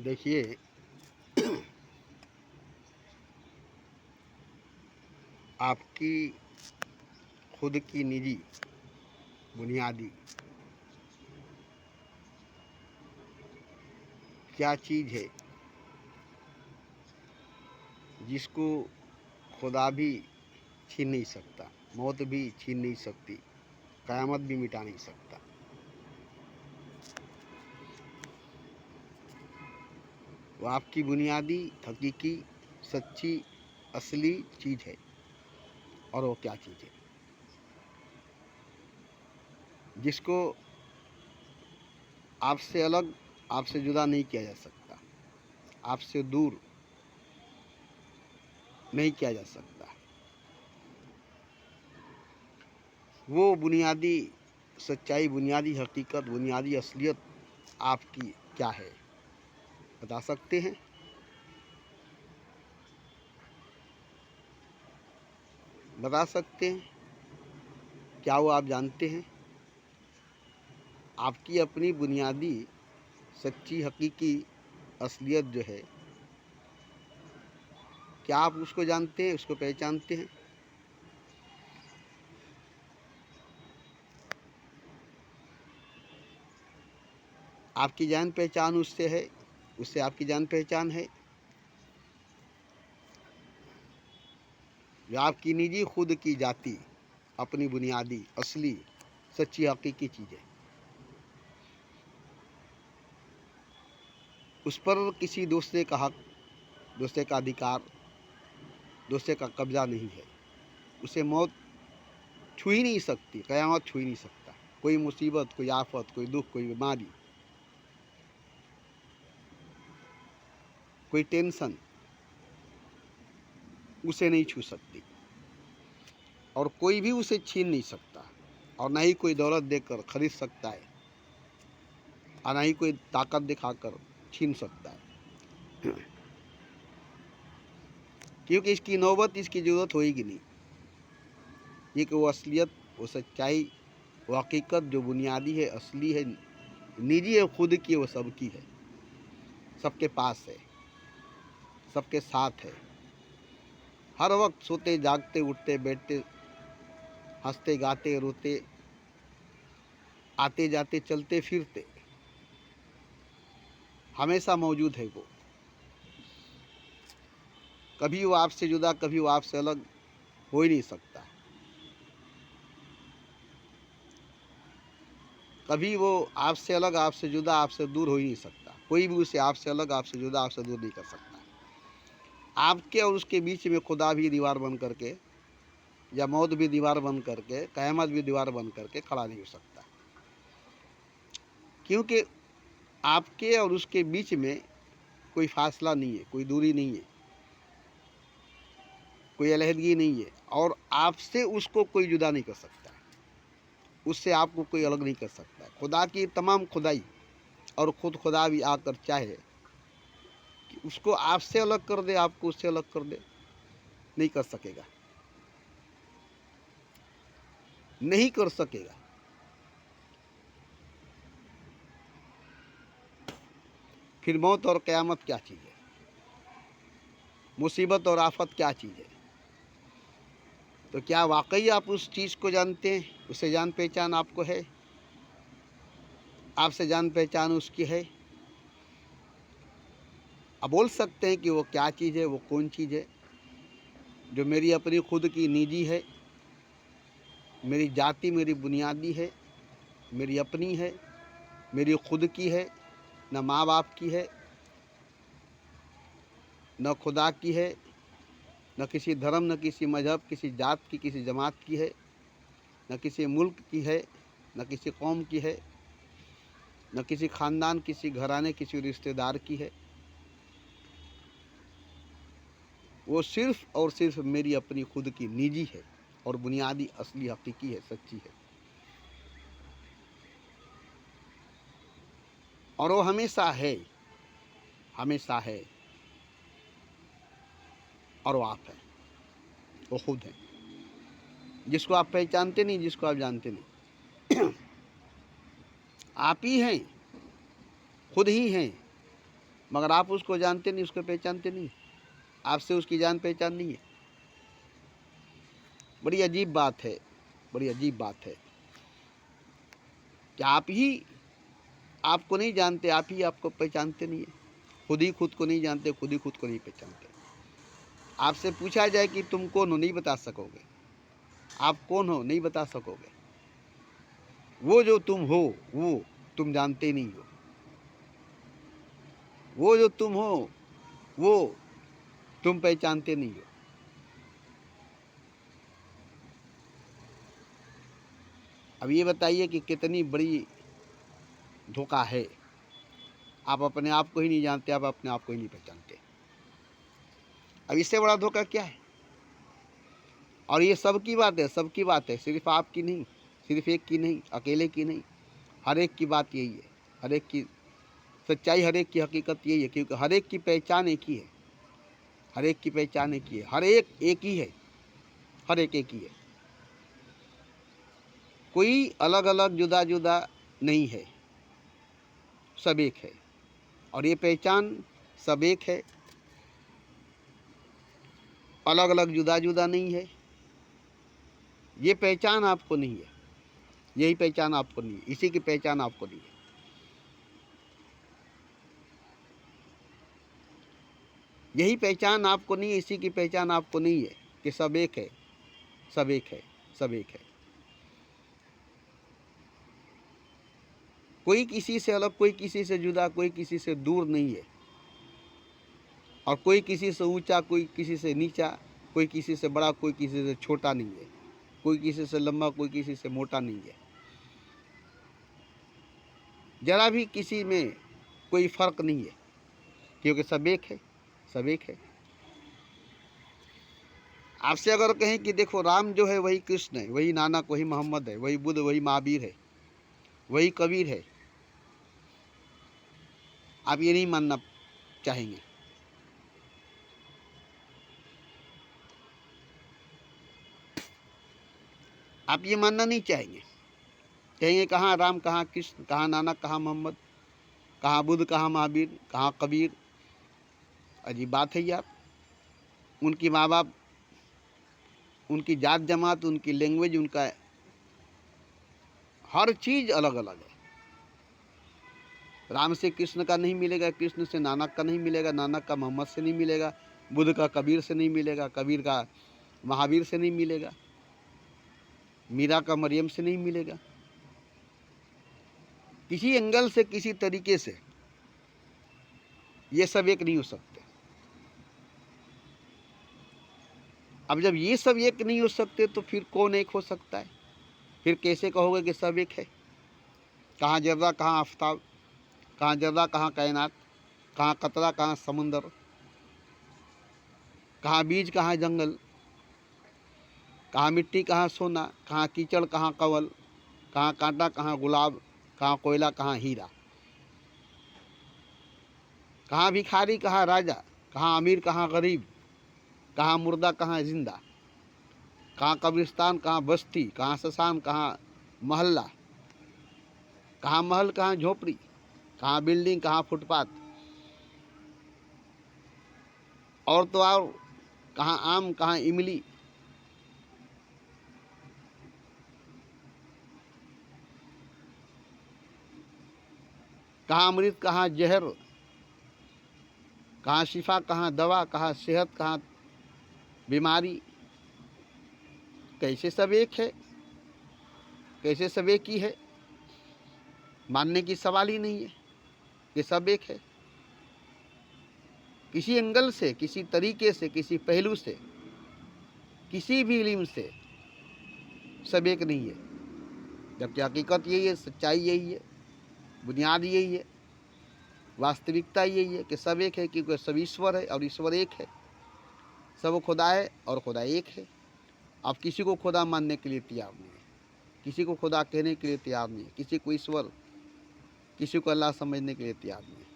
देखिए, आपकी खुद की निजी बुनियादी क्या चीज़ है जिसको खुदा भी छीन नहीं सकता, मौत भी छीन नहीं सकती, क़यामत भी मिटा नहीं सकता। वो आपकी बुनियादी हकीकी सच्ची असली चीज़ है। और वो क्या चीज़ है जिसको आपसे अलग, आपसे जुदा नहीं किया जा सकता, आपसे दूर नहीं किया जा सकता। वो बुनियादी सच्चाई, बुनियादी हकीकत, बुनियादी असलियत आपकी क्या है, बता सकते हैं? बता सकते हैं? क्या वो आप जानते हैं? आपकी अपनी बुनियादी सच्ची हकीकी असलियत जो है, क्या आप उसको जानते हैं, उसको पहचानते हैं? आपकी जान पहचान उससे है, उससे आपकी जान पहचान है। जो आपकी निजी खुद की जाती अपनी बुनियादी असली सच्ची हकीकी चीज़ है, उस पर किसी दूसरे का हक, दूसरे का अधिकार, दूसरे का कब्जा नहीं है। उसे मौत छू ही नहीं सकती, क़यामत छू ही नहीं सकता। कोई मुसीबत, कोई आफत, कोई दुख, कोई बीमारी, कोई टेंशन उसे नहीं छू सकती, और कोई भी उसे छीन नहीं सकता, और ना ही कोई दौलत देकर खरीद सकता है, और ना ही कोई ताकत दिखाकर छीन सकता है। क्योंकि इसकी नौबत, इसकी ज़रूरत होएगी नहीं। ये कि वो असलियत, वो सच्चाई, वो हकीकत जो बुनियादी है, असली है, निजी है, खुद की, वो सबकी है, सबके पास है, सबके साथ है। हर वक्त सोते जागते, उठते बैठते, हंसते गाते रोते, आते जाते, चलते फिरते, हमेशा मौजूद है वो। कभी वो आपसे जुदा, कभी वो आपसे अलग हो ही नहीं सकता। कभी वो आपसे अलग, आपसे जुदा, आपसे दूर हो ही नहीं सकता। कोई भी उसे आपसे अलग, आपसे जुदा, आपसे दूर नहीं कर सकता। आपके और उसके बीच में खुदा भी दीवार बन करके, या मौत भी दीवार बन करके, क़यामत भी दीवार बन करके खड़ा नहीं हो सकता। क्योंकि आपके और उसके बीच में कोई फासला नहीं है, कोई दूरी नहीं है, कोई अलहदगी नहीं है, और आपसे उसको कोई जुदा नहीं कर सकता, उससे आपको कोई अलग नहीं कर सकता। खुदा की तमाम खुदाई और खुद खुदा भी आकर चाहे कि उसको आपसे अलग कर दे, आपको उससे अलग कर दे, नहीं कर सकेगा, नहीं कर सकेगा। फिर मौत और क़यामत क्या चीज़ है, मुसीबत और आफत क्या चीज़ है? तो क्या वाकई आप उस चीज़ को जानते हैं? उससे जान पहचान आपको है? आपसे जान पहचान उसकी है? आप बोल सकते हैं कि वो क्या चीज़ है, वो कौन चीज़ है जो मेरी अपनी खुद की निजी है, मेरी जाति, मेरी बुनियादी है, मेरी अपनी है, मेरी खुद की है, न माँ बाप की है, न खुदा की है, न किसी धर्म, न किसी मज़हब, किसी जात की, किसी जमात की है, न किसी मुल्क की है, न किसी कौम की है, न किसी ख़ानदान, किसी घराने, किसी रिश्तेदार की है। वो सिर्फ़ और सिर्फ़ मेरी अपनी खुद की निजी है, और बुनियादी असली हकीकी है, सच्ची है। और वो हमेशा है, हमेशा है, और वो आप हैं, वो खुद हैं, जिसको आप पहचानते नहीं, जिसको आप जानते नहीं। आप ही हैं, खुद ही हैं, मगर आप उसको जानते नहीं, उसको पहचानते नहीं, आपसे उसकी जान पहचान नहीं है। बड़ी अजीब बात है, बड़ी अजीब बात है कि आप ही आपको नहीं जानते, आप ही आपको पहचानते नहीं है। खुद ही खुद को नहीं जानते, खुद ही खुद को नहीं पहचानते। आपसे पूछा जाए कि तुम कौन हो, नहीं बता सकोगे। आप कौन हो नहीं बता सकोगे। वो जो तुम हो वो तुम जानते नहीं हो। वो जो तुम हो वो तुम पहचानते नहीं हो। अब ये बताइए कि कितनी बड़ी धोखा है। आप अपने आप को ही नहीं जानते, आप अपने आप को ही नहीं पहचानते। अब इससे बड़ा धोखा क्या है। और ये सबकी बात है, सबकी बात है, सिर्फ आपकी नहीं, सिर्फ एक की नहीं, अकेले की नहीं, हर एक की बात यही है। हर एक की सच्चाई, हर एक की हकीकत यही है, क्योंकि हर एक की पहचान एक ही है। हर एक की पहचान एक ही है। हर एक ही है। हर एक ही है। कोई अलग अलग जुदा जुदा नहीं है, सब एक है। और ये पहचान सब एक है, अलग अलग जुदा जुदा नहीं है। ये पहचान आपको नहीं है, यही पहचान आपको नहीं है, इसी की पहचान आपको नहीं है। यही पहचान आपको नहीं है, इसी की पहचान आपको नहीं है कि सब एक है, सब एक है, सब एक है। कोई किसी से अलग, कोई किसी से जुदा, कोई किसी से दूर नहीं है। और कोई किसी से ऊंचा, कोई किसी से नीचा, कोई किसी से बड़ा, कोई किसी से छोटा नहीं है। कोई किसी से लंबा, कोई किसी से मोटा नहीं है। जरा भी किसी में कोई फर्क नहीं है, क्योंकि सब एक है, सब एक है। आपसे अगर कहें कि देखो राम जो है वही कृष्ण है, वही नानक, वही मोहम्मद है, वही बुद्ध, वही महावीर है, वही कबीर है, आप ये नहीं मानना चाहेंगे। आप ये मानना नहीं चाहेंगे। कहेंगे कहाँ राम, कहाँ कृष्ण, कहाँ नानक, कहाँ मोहम्मद, कहाँ बुद्ध, कहाँ महावीर, कहाँ कबीर। अजीब बात है यार। उनकी माँ बाप, उनकी जात जमात, उनकी लैंग्वेज, उनका हर चीज़ अलग अलग है। राम से कृष्ण का नहीं मिलेगा, कृष्ण से नानक का नहीं मिलेगा, नानक का मोहम्मद से नहीं मिलेगा, बुद्ध का कबीर से नहीं मिलेगा, कबीर का महावीर से नहीं मिलेगा, मीरा का मरियम से नहीं मिलेगा। किसी एंगल से, किसी तरीके से ये सब एक नहीं हो सकते। अब जब ये सब एक नहीं हो सकते तो फिर कौन एक हो सकता है। फिर कैसे कहोगे कि सब एक है। कहाँ जर्रा, कहाँ आफताब, कहाँ जर्रा, कहाँ कायनात, कहाँ कतरा, कहाँ समुंदर, कहाँ बीज, कहाँ जंगल, कहाँ मिट्टी, कहाँ सोना, कहाँ कीचड़, कहाँ कवल, कहाँ कांटा, कहाँ गुलाब, कहाँ कोयला, कहाँ हीरा, कहाँ भिखारी, कहाँ राजा, कहाँ अमीर, कहाँ गरीब, कहाँ मुर्दा, कहाँ जिंदा, कहाँ कब्रिस्तान, कहाँ बस्ती, कहाँ शमशान, कहाँ मोहल्ला, कहाँ महल, कहाँ झोपड़ी, कहाँ बिल्डिंग, कहाँ फुटपाथ, और तो और कहाँ आम, कहाँ इमली, कहाँ अमृत, कहाँ जहर, कहाँ शिफा, कहाँ दवा, कहाँ सेहत, कहाँ बीमारी। कैसे सब एक है, कैसे सब एक ही है। मानने की सवाल ही नहीं है कि सब एक है। किसी एंगल से, किसी तरीके से, किसी पहलू से, किसी भी इल्म से सब एक नहीं है। जबकि हकीकत यही है, सच्चाई यही है, बुनियाद यही है, वास्तविकता यही है कि सब एक है, क्योंकि सब ईश्वर है और ईश्वर एक है। सब खुदा है और खुदा एक है। आप किसी को खुदा मानने के लिए तैयार नहीं है, किसी को खुदा कहने के लिए तैयार नहीं है, किसी को ईश्वर, किसी को अल्लाह समझने के लिए तैयार नहीं है।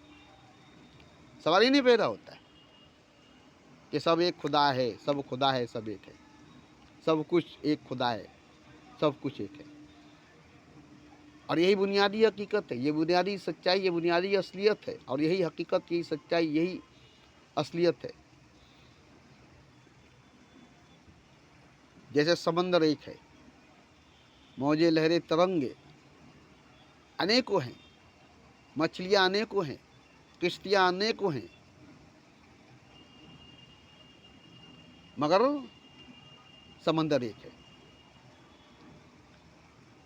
सवाल ही नहीं पैदा होता है कि सब एक खुदा है, सब खुदा है, सब एक है, सब कुछ एक खुदा है, सब कुछ एक है। और यही बुनियादी हकीकत है, ये बुनियादी सच्चाई, ये बुनियादी असलियत है, और यही हकीकत, यही सच्चाई, यही असलियत है। जैसे समंदर एक है, मौजें लहरें तरंगे अनेकों हैं, मछलियाँ अनेकों हैं, किश्तियाँ अनेकों हैं, मगर समंदर एक है।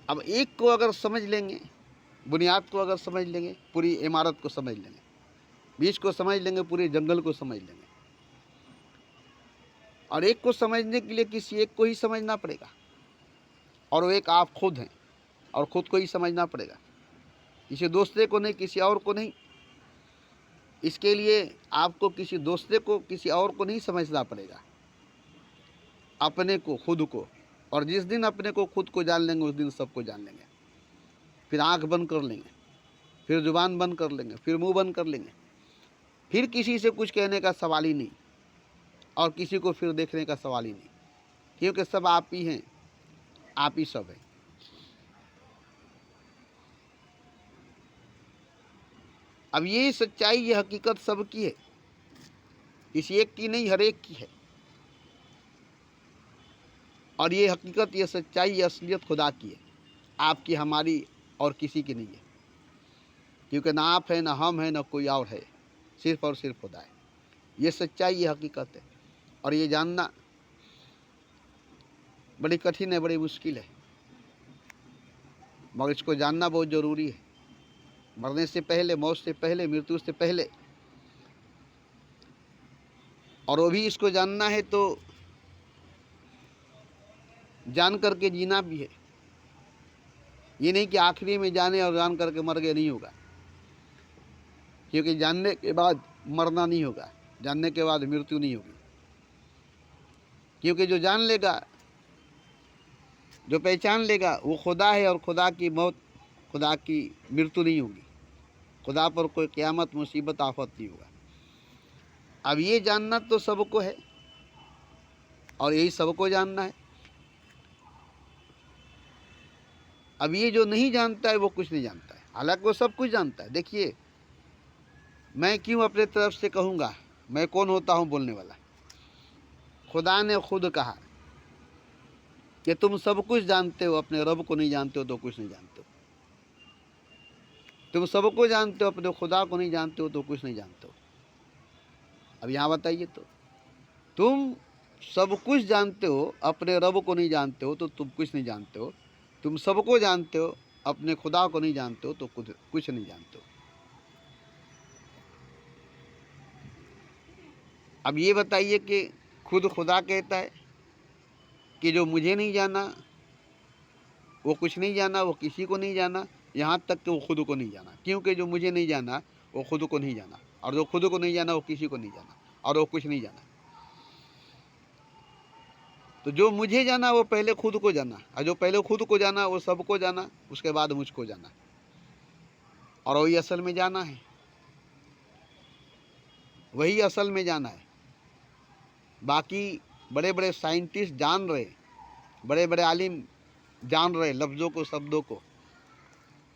अब एक को अगर समझ लेंगे, बुनियाद को अगर समझ लेंगे, पूरी इमारत को समझ लेंगे, बीज को समझ लेंगे, पूरे जंगल को समझ लेंगे। और एक को समझने के लिए किसी एक को ही समझना पड़ेगा, और वो एक आप खुद हैं, और खुद को ही समझना पड़ेगा, किसी दूसरे को नहीं, किसी और को नहीं। इसके लिए आपको किसी दूसरे को, किसी और को नहीं समझना पड़ेगा, अपने को, खुद को। और जिस दिन अपने को, खुद को जान लेंगे, उस दिन सबको जान लेंगे। फिर आंख बंद कर लेंगे, फिर जुबान बंद कर लेंगे, फिर मुंह बंद कर लेंगे, फिर किसी से कुछ कहने का सवाल ही नहीं, और किसी को फिर देखने का सवाल ही नहीं, क्योंकि सब आप ही हैं, आप ही सब हैं। अब ये सच्चाई, ये हकीकत सबकी है, किसी एक की नहीं, हर एक की है। और ये हकीकत, ये सच्चाई, ये असलियत खुदा की है, आपकी, हमारी और किसी की नहीं है। क्योंकि ना आप है, ना हम है, ना कोई और है, सिर्फ और सिर्फ खुदा है। ये सच्चाई, ये हकीकत है, और ये जानना बड़ी कठिन है, बड़ी मुश्किल है, मगर इसको जानना बहुत ज़रूरी है। मरने से पहले, मौत से पहले, मृत्यु से पहले। और वो भी इसको जानना है तो जान करके जीना भी है। ये नहीं कि आखिरी में जाने और जान करके मर गए, नहीं होगा। क्योंकि जानने के बाद मरना नहीं होगा, जानने के बाद मृत्यु नहीं होगी। क्योंकि जो जान लेगा, जो पहचान लेगा, वो खुदा है, और खुदा की मौत, खुदा की मृत्यु नहीं होगी, खुदा पर कोई क़यामत, मुसीबत, आफत नहीं होगा। अब ये जानना तो सबको है, और यही सबको जानना है। अब ये जो नहीं जानता है, वो कुछ नहीं जानता है, हालांकि वो सब कुछ जानता है। देखिए, मैं क्यों अपने तरफ से कहूँगा, मैं कौन होता हूँ बोलने वाला? खुदा ने खुद कहा कि तुम सब कुछ जानते हो, अपने रब को नहीं जानते हो तो कुछ नहीं जानते हो। तुम सबको जानते हो, अपने खुदा को नहीं जानते हो तो कुछ नहीं जानते हो। अब यहाँ बताइए, तो तुम सब कुछ जानते हो, अपने रब को नहीं जानते हो तो तुम कुछ नहीं जानते हो। तुम सबको जानते हो, अपने खुदा को नहीं जानते हो तो कुछ नहीं जानते हो। अब ये बताइए कि खुद खुदा कहता है कि जो मुझे नहीं जाना वो कुछ नहीं जाना, वो किसी को नहीं जाना, यहाँ तक कि वो खुद को नहीं जाना। क्योंकि जो मुझे नहीं जाना वो खुद को नहीं जाना, और जो खुद को नहीं जाना वो किसी को नहीं जाना, और वो कुछ नहीं जाना। तो जो मुझे जाना वो पहले खुद को जाना, और जो पहले खुद को जाना वो सबको जाना, उसके बाद मुझको जाना। और वही असल में जाना है, वही असल में जाना है। बाकी बड़े बड़े साइंटिस्ट जान रहे, बड़े बड़े आलिम जान रहे, लफ्ज़ों को, शब्दों को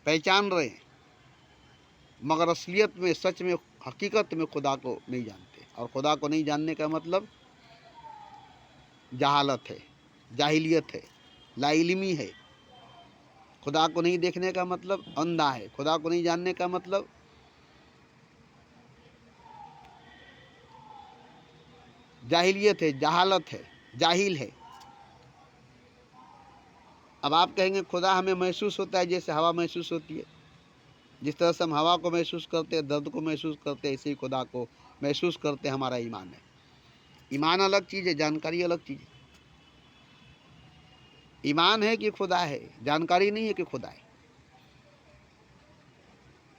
पहचान रहे, मगर असलियत में, सच में, हकीकत में खुदा को नहीं जानते। और खुदा को नहीं जानने का मतलब जहालत है, जाहिलियत है, लाइल्मी है। खुदा को नहीं देखने का मतलब अंधा है। खुदा को नहीं जानने का मतलब जाहिलियत है, जहालत है, जाहिल है। अब आप कहेंगे खुदा हमें महसूस होता है जैसे हवा महसूस होती है। जिस तरह से हम हवा को महसूस करते हैं, दर्द को महसूस करते हैं, ऐसे ही खुदा को महसूस करते हैं। हमारा ईमान है। ईमान अलग चीज़ है, जानकारी अलग चीज़ है। ईमान है कि खुदा है, जानकारी नहीं है कि खुदा है।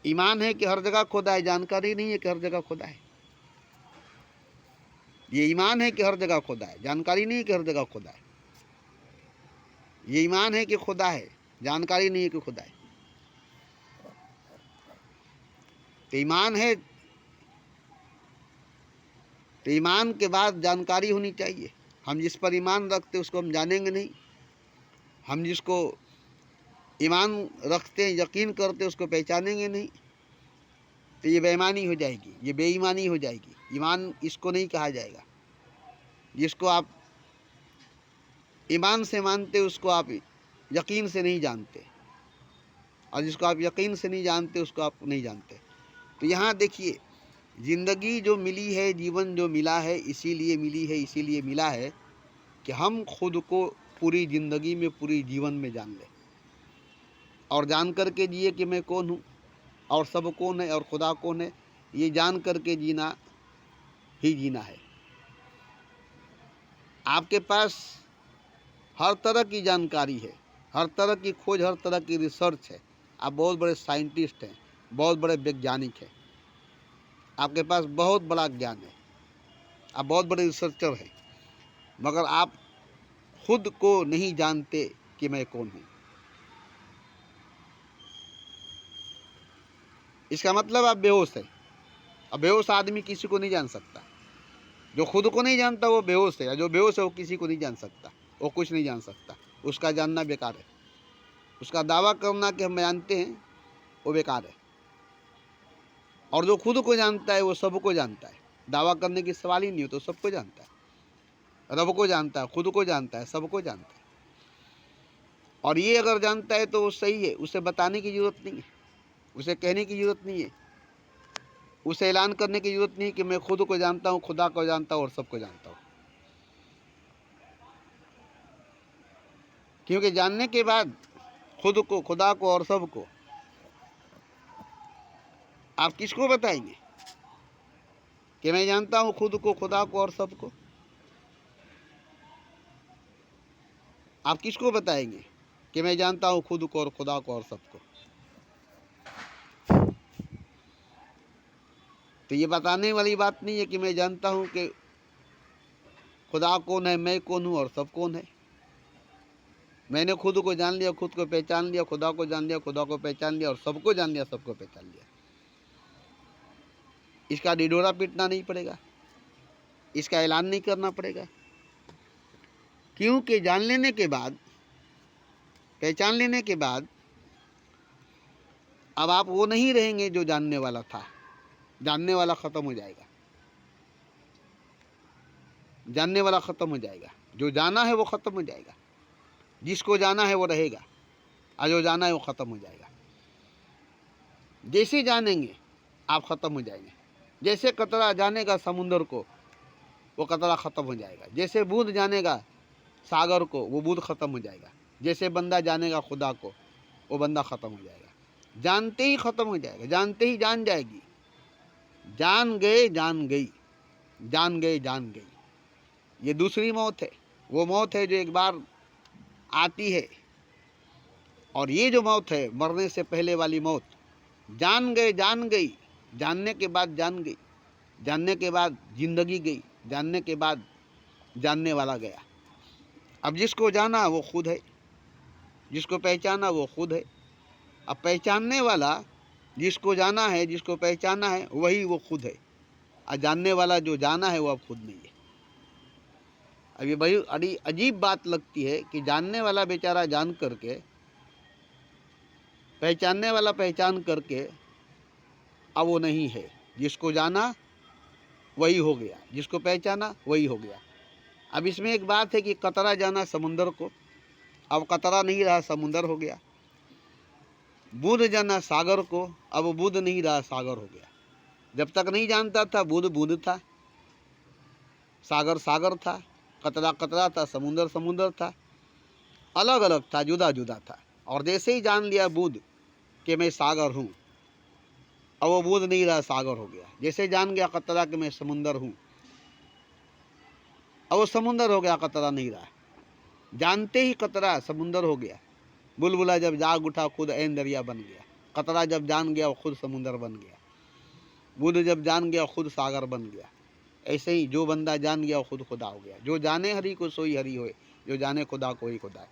ईमान है कि हर जगह खुदा है, जानकारी नहीं है कि हर जगह खुदा है। ये ईमान है कि हर जगह खुदा है, जानकारी नहीं है कि हर जगह खुदा है। ये ईमान है कि खुदा है, जानकारी नहीं है कि खुदा है। तो ईमान है, तो ईमान के बाद जानकारी होनी चाहिए। हम जिस पर ईमान रखते उसको हम जानेंगे नहीं। हम जिसको ईमान रखते हैं, यकीन करते हैं, उसको पहचानेंगे नहीं तो ये बेईमानी हो जाएगी, ये बेईमानी हो जाएगी। ईमान इसको नहीं कहा जाएगा। जिसको आप ईमान से मानते उसको आप यकीन से नहीं जानते, और जिसको आप यकीन से नहीं जानते उसको आप नहीं जानते। तो यहाँ देखिए, ज़िंदगी जो मिली है, जीवन जो मिला है, इसीलिए मिली है, इसीलिए मिला है कि हम खुद को पूरी ज़िंदगी में, पूरी जीवन में जान लें और जान करके जिए कि मैं कौन हूँ और सब कौन है और खुदा कौन है। ये जान करके जीना ही जीना है। आपके पास हर तरह की जानकारी है, हर तरह की खोज, हर तरह की रिसर्च है। आप बहुत बड़े साइंटिस्ट हैं, बहुत बड़े वैज्ञानिक हैं, आपके पास बहुत बड़ा ज्ञान है, आप बहुत बड़े रिसर्चर हैं, मगर आप खुद को नहीं जानते कि मैं कौन हूँ। इसका मतलब आप बेहोश हैं। अब बेहोश आदमी किसी को नहीं जान सकता। जो खुद को नहीं जानता वो बेहोश है, और जो बेहोश है वो किसी को नहीं जान सकता, वो कुछ नहीं जान सकता। उसका जानना बेकार है। उसका दावा करना कि हम जानते हैं वो बेकार है। और जो खुद को जानता है वो सबको जानता है। दावा करने की सवाल ही नहीं हो, तो सबको जानता है, रब को जानता है, खुद को जानता है, सबको जानता है। और ये अगर जानता है तो वो सही है, उसे बताने की ज़रूरत नहीं है, उसे कहने की ज़रूरत नहीं है, उसे ऐलान करने की ज़रूरत नहीं कि मैं खुद को जानता हूँ, खुदा को जानता हूँ और सबको जानता हूँ। क्योंकि जानने के बाद खुद को, खुदा को और सबको आप किसको बताएंगे कि मैं जानता हूँ खुद को, खुदा को और सबको? आप किसको बताएंगे कि मैं जानता हूँ खुद को और खुदा को और सबको? तो ये बताने वाली बात नहीं है कि मैं जानता हूँ कि खुदा कौन है, मैं कौन हूँ और सब कौन है। मैंने खुद को जान लिया, खुद को पहचान लिया, खुदा को जान लिया, खुदा को पहचान लिया और सबको जान लिया, सबको पहचान लिया। इसका ढिढोरा पीटना नहीं पड़ेगा, इसका ऐलान नहीं करना पड़ेगा। क्योंकि जान लेने के बाद, पहचान लेने के बाद अब आप वो नहीं रहेंगे जो जानने वाला था। जानने वाला ख़त्म हो जाएगा, जानने वाला ख़त्म हो जाएगा। जो जाना है वो ख़त्म हो जाएगा, जिसको जाना है वो रहेगा, और जो जाना है वो ख़त्म हो जाएगा। जैसे जानेंगे आप ख़त्म हो जाएंगे। जैसे कतरा जानेगा समुंदर को, वो कतरा ख़त्म हो जाएगा। जैसे बूंद जानेगा सागर को, वो बूंद ख़त्म हो जाएगा। जैसे बंदा जानेगा खुदा को, वो बंदा ख़त्म हो जाएगा। जानते ही ख़त्म हो जाएगा, जानते ही जान जाएगी। जान गए, जान गई, जान गए, जान गई। ये दूसरी मौत है। वो मौत है जो एक बार आती है, और ये जो मौत है मरने से पहले वाली मौत, जान गए, जान गई। जानने के बाद जान गई, जानने के बाद जिंदगी गई, जानने के बाद जानने वाला गया। अब जिसको जाना वो खुद है, जिसको पहचाना वो खुद है। अब पहचानने वाला, जिसको जाना है, जिसको पहचाना है, वही वो खुद है। और जानने वाला जो जाना है वो अब खुद नहीं है। अब ये बड़ी अजीब बात लगती है कि जानने वाला बेचारा जान करके, पहचानने वाला पहचान करके अब वो नहीं है। जिसको जाना वही हो गया, जिसको पहचाना वही हो गया। अब इसमें एक बात है कि कतरा जाना समुंदर को, अब कतरा नहीं रहा, समुंदर हो गया। बूंद जाना सागर को, अब बूंद नहीं रहा, सागर हो गया। जब तक नहीं जानता था बूंद बूंद था, सागर सागर था, कतरा कतरा था, समुंदर समुंदर था, अलग अलग था, जुदा जुदा था। और जैसे ही जान लिया बूंद कि मैं सागर हूँ, अब वो बूंद नहीं रहा, सागर हो गया। जैसे जान गया कतरा कि मैं समुंदर हूँ, अब वो समुंदर हो गया, कतरा नहीं रहा। जानते ही कतरा समुंदर हो गया। बुलबुला जब जाग उठा खुद ऐन दरिया बन गया। कतरा जब जान गया वो खुद समुंदर बन गया। बूंद जब जान गया खुद सागर बन गया। ऐसे ही जो बंदा जान गया वो खुद खुदा हो गया। जो जाने हरि को सोई हरि होए, जो जाने खुदा को ही खुदा है।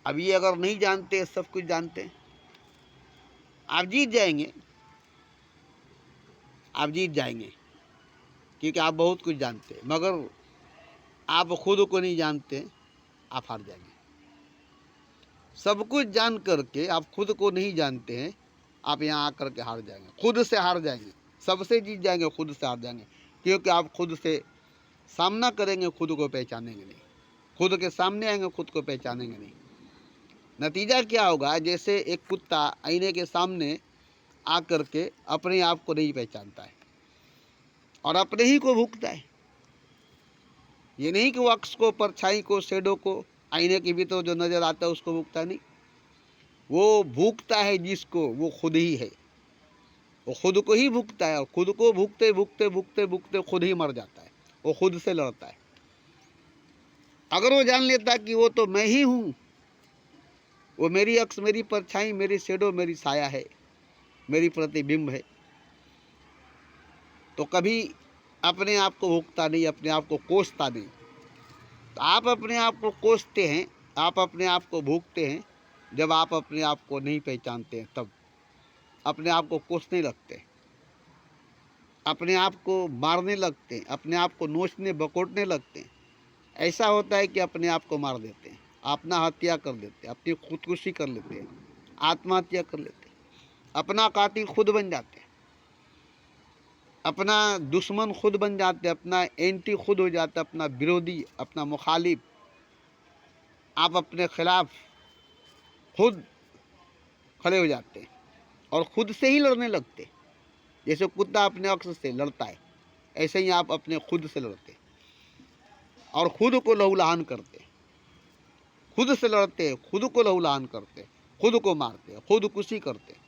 अब ये अगर नहीं जानते, सब कुछ जानते हैं, आप जीत जाएंगे, आप जीत जाएंगे, क्योंकि आप बहुत कुछ जानते हैं। मगर आप खुद को नहीं जानते, आप हार जाएंगे। सब कुछ जान करके आप खुद को नहीं जानते हैं, आप यहाँ आकर के हार जाएंगे, खुद से हार जाएंगे। सबसे जीत जाएंगे, खुद से हार जाएंगे, क्योंकि आप खुद से सामना करेंगे, खुद को पहचानेंगे नहीं। खुद के सामने आएंगे, खुद को पहचानेंगे नहीं। नतीजा क्या होगा? जैसे एक कुत्ता आईने के सामने आकर के अपने आप को नहीं पहचानता है और अपने ही को भूखता है। ये नहीं कि वो अक्स को, परछाई को, शेडो को, आईने के भीतर जो नज़र आता है उसको भूखता नहीं। वो भूखता है जिसको, वो खुद ही है। वो खुद को ही भूखता है और खुद को भूखते भूखते भूखते भूखते खुद ही मर जाता है। वो खुद से लड़ता है। अगर वो जान लेता कि वो तो मैं ही हूँ, वो मेरी अक्स, मेरी परछाई, मेरी शेडो, मेरी साया है, मेरी प्रतिबिंब है, तो कभी अपने आप को भूखता नहीं, अपने आप को कोसता नहीं। तो आप अपने आप को कोसते हैं, आप अपने आप को भूखते हैं जब आप अपने आप को नहीं पहचानते हैं। तब अपने आप को कोसने लगते हैं, अपने आप को मारने लगते हैं, अपने आप को नोचने बकोटने लगते हैं। ऐसा होता है कि अपने आप को मार देते हैं, अपना हत्या कर देते हैं, अपनी खुदकुशी कर लेते हैं, आत्महत्या कर लेते हैं, अपना कातिल खुद बन जाते हैं, अपना दुश्मन खुद बन जाते हैं, अपना एंटी खुद हो जाता है, अपना विरोधी, अपना मुखालिफ। आप अपने खिलाफ खुद खड़े हो जाते हैं और खुद से ही लड़ने लगते हैं। जैसे कुत्ता अपने अक्स से लड़ता है, ऐसे ही आप अपने खुद से लड़ते हैं और खुद को लहूलुहान करते हैं। खुद से लड़ते हैं, खुद को लहूलुहान करते हैं, खुद को मारते हैं, खुदकुशी करते हैं।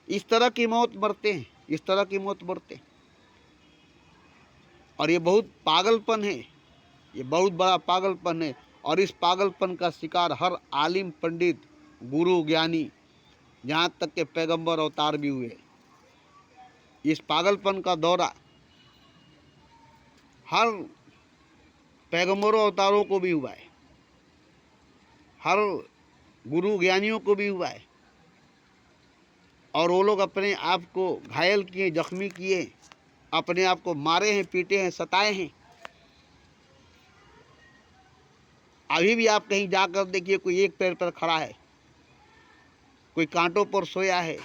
इस तरह की मौत मरते हैं, इस तरह की मौत मरते हैं। और ये बहुत पागलपन है, ये बहुत बड़ा पागलपन है। और इस पागलपन का शिकार हर आलिम, पंडित, गुरु, ज्ञानी, यहाँ तक के पैगंबर अवतार भी हुए। इस पागलपन का दौरा हर पैगंबरों अवतारों को भी हुआ है, हर गुरु ज्ञानियों को भी हुआ है। और वो लोग अपने आप को घायल किए, जख्मी किए, अपने आप को मारे हैं, पीटे हैं, सताए हैं। अभी भी आप कहीं जाकर देखिए, कोई एक पैर पर खड़ा है, कोई कांटों पर सोया है,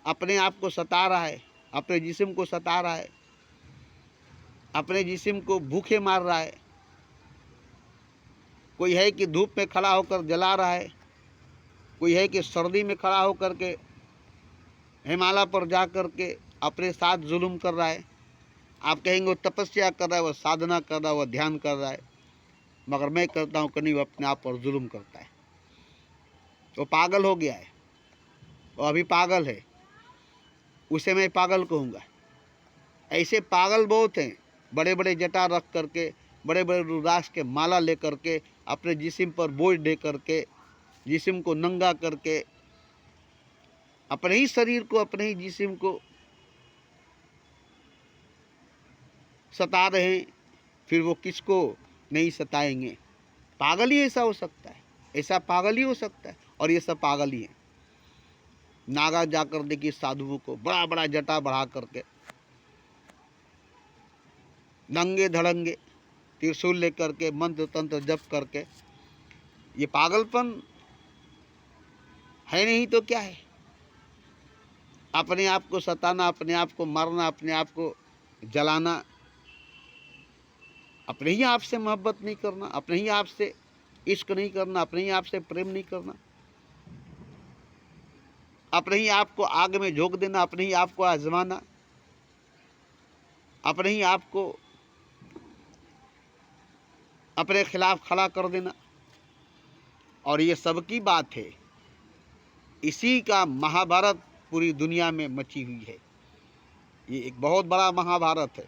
अपने आप को सता रहा है, अपने जिस्म को सता रहा है, अपने जिस्म को भूखे मार रहा है। कोई है कि धूप में खड़ा होकर जला रहा है, कोई है कि सर्दी में खड़ा होकर के हिमालय पर जा कर के अपने साथ जुल्म कर रहा है। आप कहेंगे वो तपस्या कर रहा है, वो साधना कर रहा है, वो ध्यान कर रहा है, मगर मैं कहता हूँ कि नहीं, वो अपने आप पर जुल्म करता है। वो पागल हो गया है, वो अभी पागल है, उसे मैं पागल कहूँगा। ऐसे पागल बहुत हैं, बड़े बड़े जटा रख करके, बड़े बड़े रुद्राक्ष के माला ले करके, अपने जिस्म पर बोझ दे करके, जिस्म को नंगा करके, अपने ही शरीर को, अपने ही जिस्म को सता रहे हैं। फिर वो किसको नहीं सताएंगे? पागल ही ऐसा हो सकता है, ऐसा पागल ही हो सकता है। और ये सब पागल ही हैं। नागा जाकर देखिए साधुओं को, बड़ा बड़ा जटा बढ़ा करके, नंगे धड़ंगे, त्रिशूल लेकर के, मंत्र तंत्र जप करके। ये पागलपन है नहीं तो क्या है? अपने आप को सताना, अपने आप को मारना, अपने आप को जलाना, अपने ही आप से मोहब्बत नहीं करना, अपने ही आप से इश्क नहीं करना, अपने ही आप से प्रेम नहीं करना, अपने ही आप को आग में झोंक देना, अपने ही आप को आजमाना, अपने ही आप को अपने खिलाफ खड़ा कर देना। और ये सबकी बात है, इसी का महाभारत पूरी दुनिया में मची हुई है। ये एक बहुत बड़ा महाभारत है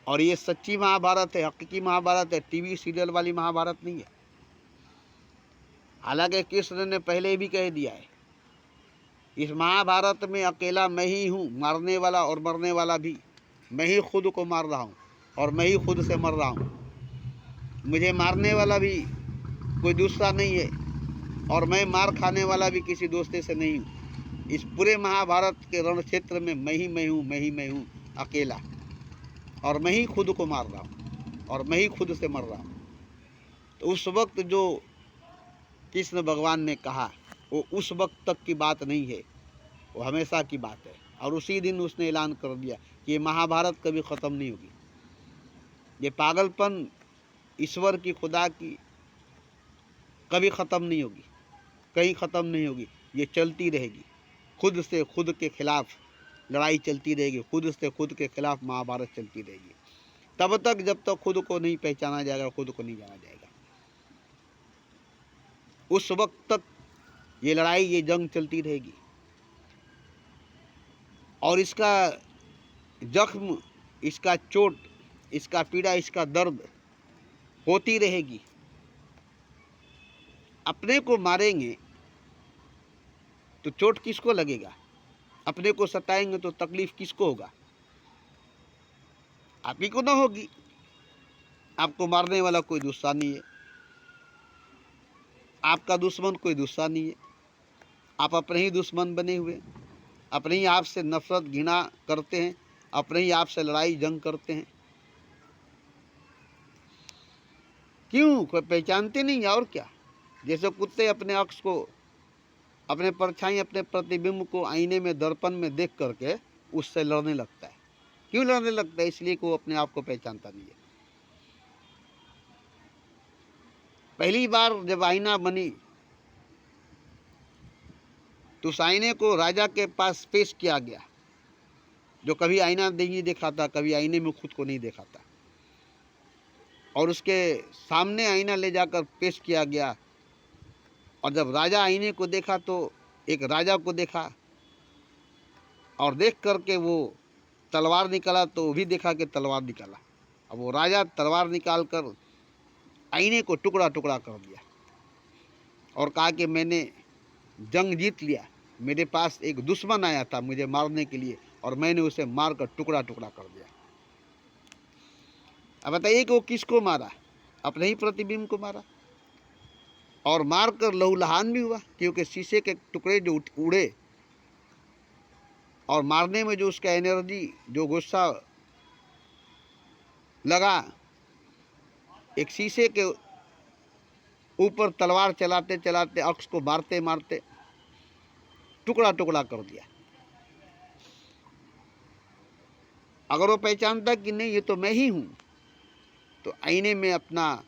और ये सच्ची महाभारत है, हकीकी महाभारत है, टीवी सीरियल वाली महाभारत नहीं है। हालांकि कृष्ण ने पहले भी कह दिया है, इस महाभारत में अकेला मैं ही हूँ, मारने वाला और मरने वाला भी। मैं ही खुद को मार रहा हूँ और मैं ही खुद से मर रहा हूँ। मुझे मारने वाला भी कोई दूसरा नहीं है और मैं मार खाने वाला भी किसी दोस्ते से नहीं हूँ। इस पूरे महाभारत के रण क्षेत्र में मैं ही मैं हूँ, मैं ही मैं हूँ अकेला, और मैं ही खुद को मार रहा हूँ और मैं ही खुद से मर रहा हूँ। तो उस वक्त जो कृष्ण भगवान ने कहा वो उस वक्त तक की बात नहीं है, वो हमेशा की बात है। और उसी दिन उसने ऐलान कर दिया कि ये महाभारत कभी ख़त्म नहीं होगी, ये पागलपन ईश्वर की, खुदा की कभी ख़त्म नहीं होगी, कहीं ख़त्म नहीं होगी, ये चलती रहेगी। खुद से खुद के खिलाफ लड़ाई चलती रहेगी, खुद से खुद के खिलाफ महाभारत चलती रहेगी, तब तक जब तक खुद को नहीं पहचाना जाएगा, खुद को नहीं जाना जाएगा। उस वक्त तक ये लड़ाई, ये जंग चलती रहेगी और इसका जख्म, इसका चोट, इसका पीड़ा, इसका दर्द होती रहेगी। अपने को मारेंगे तो चोट किसको लगेगा? अपने को सताएंगे तो तकलीफ किसको होगा? आप ही को ना होगी। आपको मारने वाला कोई दूसरा नहीं है, आपका दुश्मन कोई दूसरा नहीं है, आप अपने ही दुश्मन बने हुए, अपने ही आप से नफरत घृणा करते हैं, अपने ही आप से लड़ाई जंग करते हैं। क्यों? कोई पहचानते नहीं है और क्या। जैसे कुत्ते अपने अक्स को, अपने परछाई, अपने प्रतिबिंब को आईने में, दर्पण में देख करके उससे लड़ने लगता है। क्यों लड़ने लगता है? इसलिए कि वो अपने आप को पहचानता नहीं है। पहली बार जब आईना बनी तो उस आईने को राजा के पास पेश किया गया, जो कभी आईना नहीं देखा था, कभी आईने में खुद को नहीं देखा था, और उसके सामने आईना ले जाकर पेश किया गया। और जब राजा आईने को देखा तो एक राजा को देखा, और देख करके वो तलवार निकाला तो वो भी देखा कि तलवार निकाला। अब वो राजा तलवार निकाल कर आईने को टुकड़ा टुकड़ा कर दिया और कहा कि मैंने जंग जीत लिया, मेरे पास एक दुश्मन आया था मुझे मारने के लिए और मैंने उसे मारकर टुकड़ा टुकड़ा कर दिया। अब बताइए कि वो किसको मारा? अपने ही प्रतिबिंब को मारा, और मारकर लहूलुहान भी हुआ, क्योंकि शीशे के टुकड़े जो उड़े और मारने में जो उसका एनर्जी, जो गुस्सा लगा, एक शीशे के ऊपर तलवार चलाते चलाते अक्स को मारते मारते टुकड़ा टुकड़ा कर दिया। अगर वो पहचानता कि नहीं ये तो मैं ही हूँ, तो आईने में अपना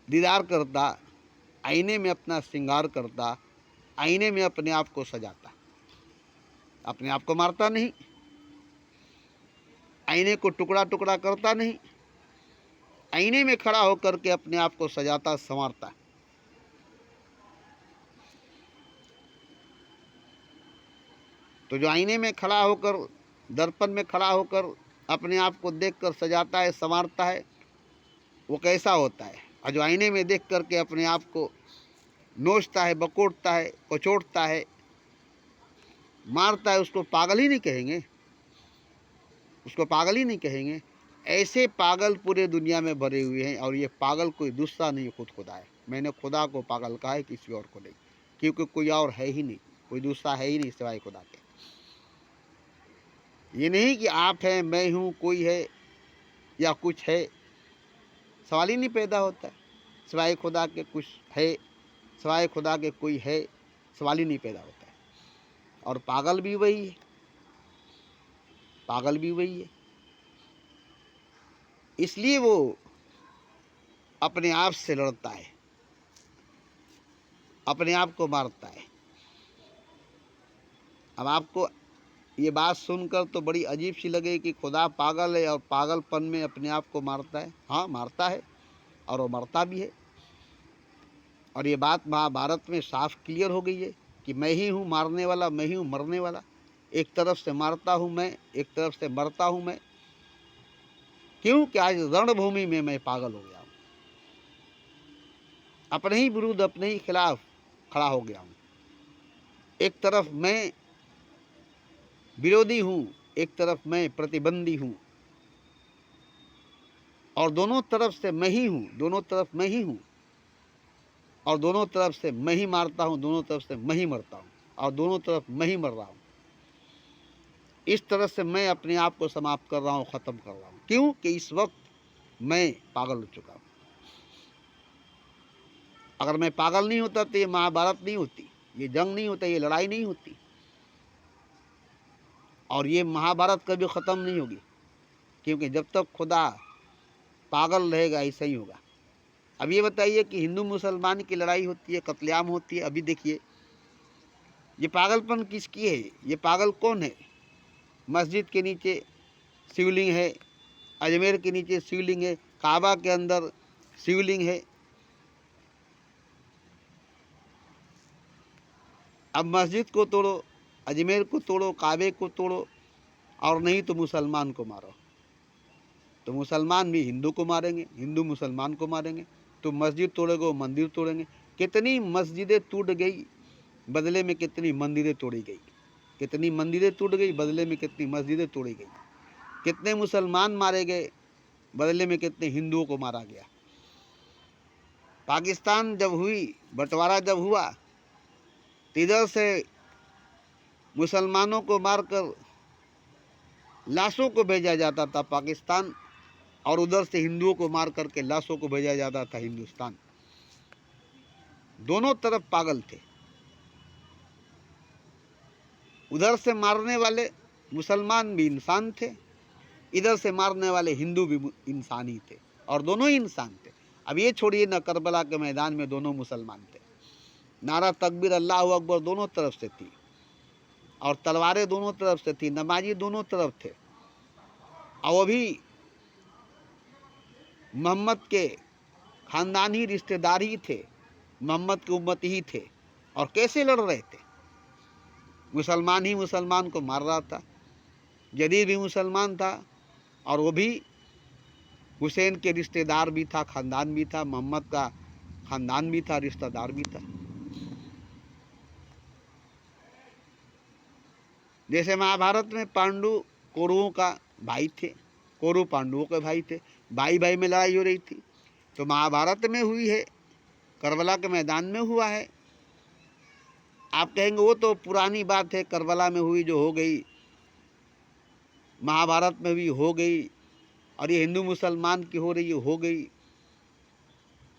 दीदार करता, आईने में अपना श्रृंगार करता, आईने में अपने आप को सजाता, अपने आप को मारता नहीं, आईने को टुकड़ा टुकड़ा करता नहीं, आईने में खड़ा होकर के अपने आप को सजाता, संवारता। तो जो आईने में खड़ा होकर, दर्पण में खड़ा होकर अपने आप को देखकर सजाता है, संवारता है, वो कैसा होता है? और जो आईने में देख करके अपने आप को नोचता है, बकोड़ता है, कचोटता है, मारता है, उसको पागल ही नहीं कहेंगे? उसको पागल ही नहीं कहेंगे? ऐसे पागल पूरे दुनिया में भरे हुए हैं, और ये पागल कोई दूसरा नहीं, खुद खुदा है। मैंने खुदा को पागल कहा है, किसी और को नहीं, क्योंकि कोई और है ही नहीं, कोई दूसरा है ही नहीं सिवाय खुदा के। ये नहीं कि आप हैं, मैं हूँ, कोई है या कुछ है, सवाल ही नहीं पैदा होता है। सिवाय खुदा के कुछ है, सिवाय खुदा के कोई है, सवाल ही नहीं पैदा होता है। और पागल भी वही है, पागल भी वही है। इसलिए वो अपने आप से लड़ता है, अपने आप को मारता है। अब आपको ये बात सुनकर तो बड़ी अजीब सी लगे कि खुदा पागल है और पागलपन में अपने आप को मारता है। हाँ, मारता है और वो मरता भी है। और ये बात महाभारत में साफ क्लियर हो गई है कि मैं ही हूँ मारने वाला, मैं ही हूँ मरने वाला। एक तरफ से मारता हूँ मैं, एक तरफ से मरता हूँ मैं। क्यों? कि आज रणभूमि में मैं पागल हो गया हूँ, अपने ही विरुद्ध, अपने ही खिलाफ खड़ा हो गया हूँ। एक तरफ मैं विरोधी हूँ, एक तरफ मैं प्रतिबंधी हूँ, और दोनों तरफ से मैं ही हूँ, दोनों तरफ मैं ही हूँ, और दोनों तरफ से मैं ही मारता हूँ, दोनों तरफ से मैं ही मरता हूँ, और दोनों तरफ मैं ही मर रहा हूँ। इस तरह से मैं अपने आप को समाप्त कर रहा हूँ, ख़त्म कर रहा हूँ। क्यों? कि इस वक्त मैं पागल हो चुका हूँ। अगर मैं पागल नहीं होता तो ये महाभारत नहीं होती, ये जंग नहीं होता, ये लड़ाई नहीं होती, और ये महाभारत कभी ख़त्म नहीं होगी, क्योंकि जब तक खुदा पागल रहेगा ऐसा ही होगा। अब ये बताइए कि हिंदू मुसलमान की लड़ाई होती है, कत्लेआम होती है, अभी देखिए ये पागलपन किसकी है? ये पागल कौन है? मस्जिद के नीचे शिवलिंग है, अजमेर के नीचे शिवलिंग है, काबा के अंदर शिवलिंग है। अब मस्जिद को तोड़ो, अजमेर को तोड़ो, काबे को तोड़ो, और नहीं तो मुसलमान को मारो, तो मुसलमान भी हिंदू को मारेंगे, हिंदू मुसलमान को मारेंगे, तो मस्जिद तोड़ेगो मंदिर तोड़ेंगे। कितनी मस्जिदें टूट गई, बदले में कितनी मंदिरें तोड़ी गई, कितनी मंदिरें टूट गई, बदले में कितनी मस्जिदें तोड़ी गई, कितने मुसलमान मारे गए, बदले में कितने हिंदुओं को मारा गया। पाकिस्तान जब हुई, बंटवारा जब हुआ, तो इधर से मुसलमानों को मारकर लाशों को भेजा जाता था पाकिस्तान, और उधर से हिंदुओं को मार करके लाशों को भेजा जाता था हिंदुस्तान। दोनों तरफ पागल थे। उधर से मारने वाले मुसलमान भी इंसान थे, इधर से मारने वाले हिंदू भी इंसान ही थे, और दोनों ही इंसान थे। अब ये छोड़िए ना, करबला के मैदान में दोनों मुसलमान थे, नारा तकबीर अल्लाह अकबर दोनों तरफ से थी, और तलवारें दोनों तरफ से थी, नमाजी दोनों तरफ थे, और वो भी मोहम्मद के खानदानी रिश्तेदार ही थे, मोहम्मद के उम्मती ही थे। और कैसे लड़ रहे थे? मुसलमान ही मुसलमान को मार रहा था। जदीद भी मुसलमान था, और वो भी हुसैन के रिश्तेदार भी था, ख़ानदान भी था, मोहम्मद का ख़ानदान भी था, रिश्तेदार भी था। जैसे महाभारत में पांडु कौरवों का भाई थे, कौरव पांडवों के भाई थे, भाई भाई में लड़ाई हो रही थी। तो महाभारत में हुई है, करबला के मैदान में हुआ है। आप कहेंगे वो तो पुरानी बात है, करबला में हुई जो हो गई, महाभारत में भी हो गई, और ये हिंदू मुसलमान की हो रही है, हो गई।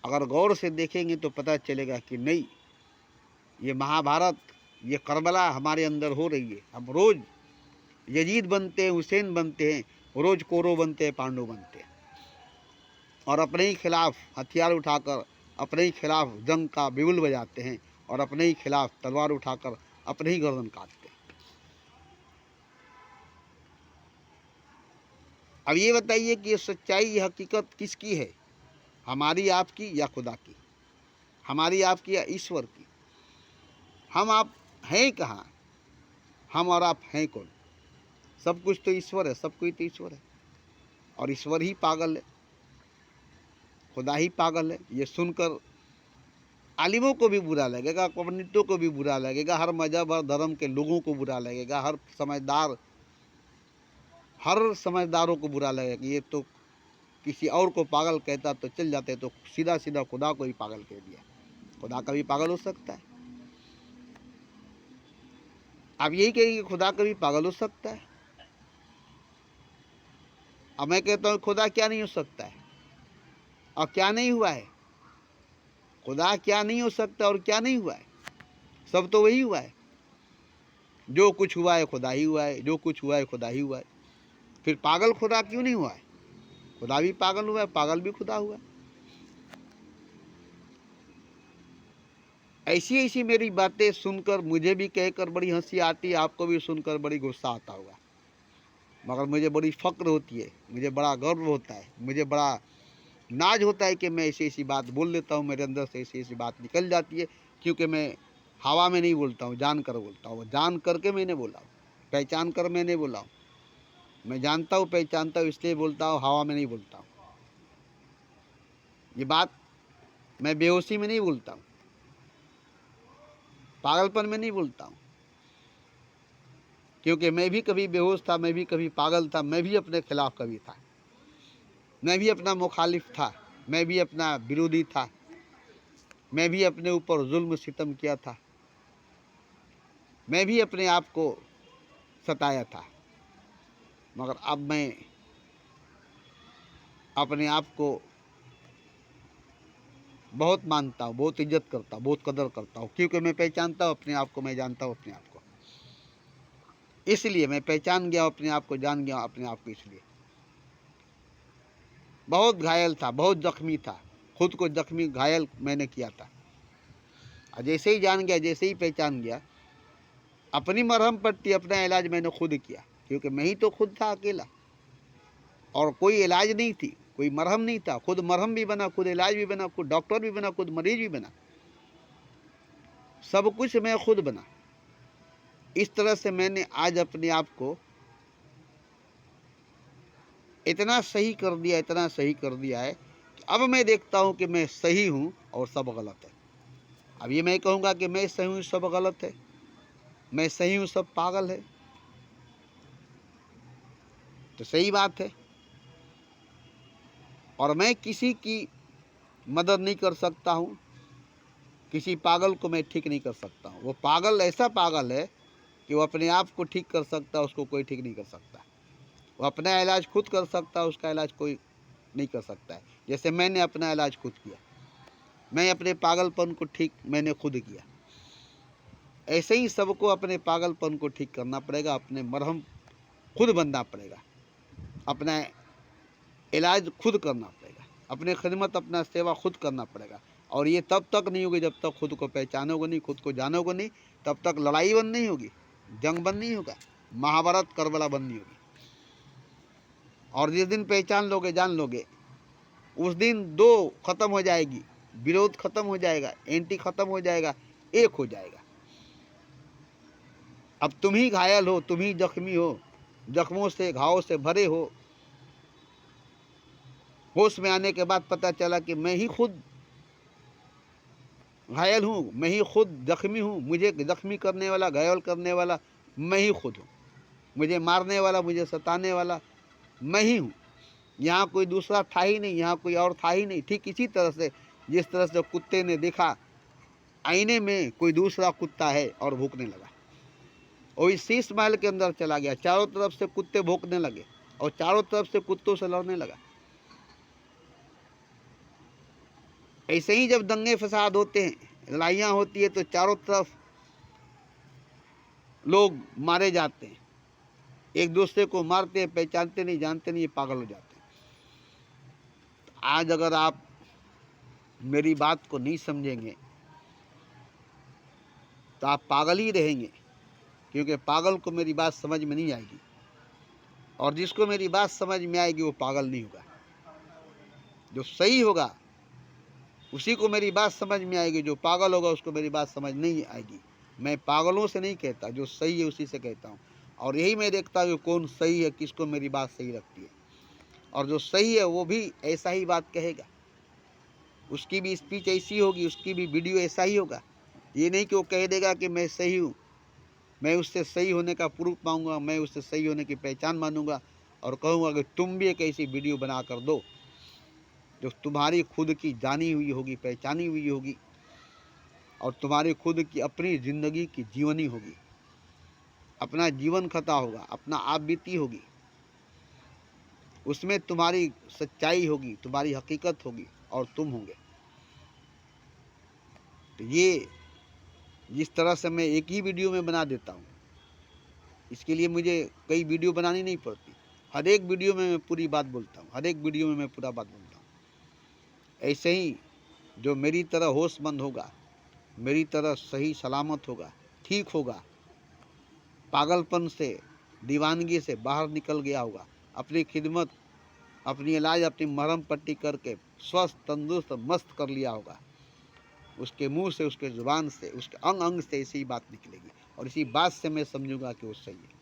अगर गौर से देखेंगे तो पता चलेगा कि नहीं, ये महाभारत, ये करबला हमारे अंदर हो रही है। हम रोज़ यजीद बनते हैं, हुसैन बनते हैं, रोज़ कौरव बनते हैं, पांडव बनते हैं, और अपने ही खिलाफ हथियार उठाकर अपने ही खिलाफ जंग का बिगुल बजाते हैं, और अपने ही खिलाफ तलवार उठाकर अपने ही गर्दन काटते हैं। अब ये बताइए कि ये सच्चाई, ये हकीकत किसकी है? हमारी आपकी या खुदा की? हमारी आपकी या ईश्वर की? हम आप हैं कहाँ? हम और आप हैं कौन? सब कुछ तो ईश्वर है, सब कोई तो ईश्वर है, और ईश्वर ही पागल है, खुदा ही पागल है। ये सुनकर आलिमों को भी बुरा लगेगा, पंडितों को भी बुरा लगेगा, हर मजहब हर धर्म के लोगों को बुरा लगेगा, हर समझदारों को बुरा लगेगा। ये तो किसी और को पागल कहता तो चल जाते, तो सीधा सीधा खुदा को ही पागल कह दिया। खुदा कभी पागल हो सकता है? आप यही कहेंगे खुदा कभी पागल हो सकता है? अब मैं कहता हूँ खुदा क्या नहीं हो सकता है, और क्या नहीं हुआ है? खुदा क्या नहीं हो सकता और क्या नहीं हुआ है? सब तो वही हुआ है। जो कुछ हुआ है खुदा ही हुआ है, जो कुछ हुआ है खुदा ही हुआ है। फिर पागल खुदा क्यों नहीं हुआ है? खुदा भी पागल हुआ है, पागल भी खुदा हुआ है। ऐसी ऐसी मेरी बातें सुनकर मुझे भी कहकर बड़ी हंसी आती है, आपको भी सुनकर बड़ी गुस्सा आता होगा, मगर मुझे बड़ी फ़क्र होती है, मुझे बड़ा गर्व होता है, मुझे बड़ा नाज होता है कि मैं ऐसी ऐसी बात बोल लेता हूँ, मेरे अंदर से ऐसी ऐसी बात निकल जाती है। क्योंकि मैं हवा में नहीं बोलता हूँ, जान कर बोलता हूँ, जान करके मैंने बोला हूँ, पहचान कर मैंने बोला हूँ। मैं जानता हूँ, पहचानता हूँ, इसलिए बोलता हूँ, हवा में नहीं बोलता हूँ। ये बात मैं बेहोशी में नहीं बोलता हूँ, पागलपन में नहीं बोलता हूँ, क्योंकि मैं भी कभी बेहोश था, मैं भी कभी पागल था, मैं भी अपने खिलाफ कभी था, मैं भी अपना मुखालिफ था, मैं भी अपना विरोधी था, मैं भी अपने ऊपर जुल्म सितम किया था, मैं भी अपने आप को सताया था। मगर अब मैं अपने आप को बहुत मानता हूँ, बहुत इज्जत करता हूँ, बहुत कदर करता हूँ, क्योंकि मैं पहचानता हूँ अपने आप को, मैं जानता हूँ अपने आप को। इसलिए मैं पहचान गया अपने आप को, जान गया अपने आप को। इसलिए बहुत घायल था, बहुत जख्मी था, खुद को जख्मी घायल मैंने किया था। और जैसे ही जान गया, जैसे ही पहचान गया, अपनी मरहम पट्टी, अपना इलाज मैंने खुद किया, क्योंकि मैं ही तो खुद था अकेला, और कोई इलाज नहीं थी, कोई मरहम नहीं था। खुद मरहम भी बना, खुद इलाज भी बना, खुद डॉक्टर भी बना, खुद मरीज भी बना, सब कुछ मैं खुद बना। इस तरह से मैंने आज अपने आप को इतना सही कर दिया, इतना सही कर दिया है कि अब मैं देखता हूँ कि मैं सही हूँ और सब गलत है। अब ये मैं कहूँगा कि मैं सही हूँ, सब गलत है, मैं सही हूँ, सब पागल है, तो सही बात है। और मैं किसी की मदद नहीं कर सकता हूँ, किसी पागल को मैं ठीक नहीं कर सकता हूँ। वो पागल ऐसा पागल है कि वो अपने आप को ठीक कर सकता है, उसको कोई ठीक नहीं कर सकता। वो अपना इलाज खुद कर सकता है, उसका इलाज कोई नहीं कर सकता है। जैसे मैंने अपना इलाज खुद किया, मैं अपने पागलपन को ठीक मैंने खुद किया, ऐसे ही सबको अपने पागलपन को ठीक करना पड़ेगा, अपने मरहम खुद बनना पड़ेगा, अपना इलाज खुद करना पड़ेगा, अपने खिदमत, अपना सेवा खुद करना पड़ेगा। और ये तब तक नहीं होगी जब तक खुद को पहचानोगे नहीं, खुद को जानोगे नहीं, तब तक लड़ाई बंद नहीं होगी, जंग बंद नहीं होगा, महाभारत करबला बंद नहीं होगी। और जिस दिन पहचान लोगे, जान लोगे, उस दिन दो खत्म हो जाएगी, विरोध खत्म हो जाएगा, एंटी खत्म हो जाएगा, एक हो जाएगा। अब तुम ही घायल हो, तुम ही जख्मी हो, जख्मों से, घावों से भरे हो। होश में आने के बाद पता चला कि मैं ही खुद घायल हूँ, मैं ही खुद जख्मी हूँ, मुझे जख्मी करने वाला, घायल करने वाला मैं ही खुद हूँ, मुझे मारने वाला, मुझे सताने वाला मैं ही हूँ। यहाँ कोई दूसरा था ही नहीं, यहाँ कोई और था ही नहीं। ठीक इसी तरह से, जिस तरह से कुत्ते ने देखा आईने में कोई दूसरा कुत्ता है और भौंकने लगा, और इस 30 माइल के अंदर चला गया, चारों तरफ से कुत्ते भौंकने लगे और चारों तरफ से कुत्तों से लड़ने लगा। ऐसे ही जब दंगे फसाद होते हैं, लड़ाइयाँ होती है, तो चारों तरफ लोग मारे जाते हैं, एक दूसरे को मारते हैं, पहचानते नहीं, जानते नहीं, ये पागल हो जाते हैं। आज अगर आप मेरी बात को नहीं समझेंगे तो आप पागल ही रहेंगे, क्योंकि पागल को मेरी बात समझ में नहीं आएगी, और जिसको मेरी बात समझ में आएगी वो पागल नहीं होगा। जो सही होगा उसी को मेरी बात समझ में आएगी, जो पागल होगा उसको मेरी बात समझ नहीं आएगी। मैं पागलों से नहीं कहता, जो सही है उसी से कहता हूँ। और यही मैं देखता हूँ कौन सही है, किसको मेरी बात सही लगती है, और जो सही है वो भी ऐसा ही बात कहेगा, उसकी भी स्पीच ऐसी होगी, उसकी भी वीडियो ऐसा ही होगा। ये नहीं कि वो कह देगा कि मैं सही हूँ, मैं उससे सही होने का प्रूफ मांगूंगा, मैं उससे सही होने की पहचान मानूंगा, और कहूँगा कि तुम भी एक ऐसी वीडियो बना कर दो जो तुम्हारी खुद की जानी हुई होगी, पहचानी हुई होगी, और तुम्हारी खुद की अपनी ज़िंदगी की जीवनी होगी, अपना जीवन कथा होगा, अपना आप बीती होगी, उसमें तुम्हारी सच्चाई होगी, तुम्हारी हकीकत होगी, और तुम होंगे। तो ये जिस तरह से मैं एक ही वीडियो में बना देता हूँ, इसके लिए मुझे कई वीडियो बनानी नहीं पड़ती, हर एक वीडियो में मैं पूरी बात बोलता हूँ, हर एक वीडियो में मैं पूरा बात बोलता हूँ। ऐसे ही जो मेरी तरह होशमंद होगा, मेरी तरह सही सलामत होगा, ठीक होगा, पागलपन से, दीवानगी से बाहर निकल गया होगा, अपनी खिदमत, अपनी इलाज, अपनी मरहम पट्टी करके स्वस्थ, तंदुरुस्त, मस्त कर लिया होगा, उसके मुंह से, उसके ज़ुबान से, उसके अंग अंग से इसी बात निकलेगी, और इसी बात से मैं समझूंगा कि वो सही है।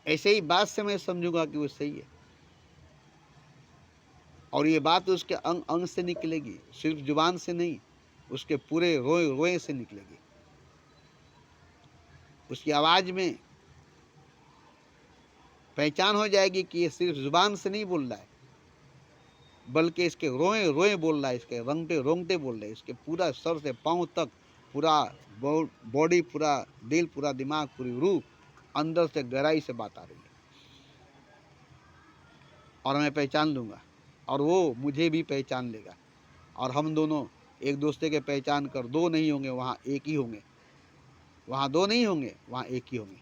ऐसे ही बात से मैं समझूंगा कि वो सही है, और ये बात उसके अंग अंग से निकलेगी, सिर्फ जुबान से नहीं, उसके पूरे रोए रोए से निकलेगी। उसकी आवाज़ में पहचान हो जाएगी कि ये सिर्फ जुबान से नहीं बोल रहा है, बल्कि इसके रोए रोए बोल रहा है, इसके रंगटे रोंगटे बोल रहे हैं, इसके पूरा सर से पाँव तक, पूरा बॉडी, पूरा दिल, पूरा दिमाग, पूरी रूह, अंदर से गहराई से बात आ रही है, और मैं पहचान लूँगा। और वो मुझे भी पहचान लेगा और हम दोनों एक दूसरे के पहचान कर दो नहीं होंगे, वहाँ एक ही होंगे। वहाँ दो नहीं होंगे, वहाँ एक ही होंगे।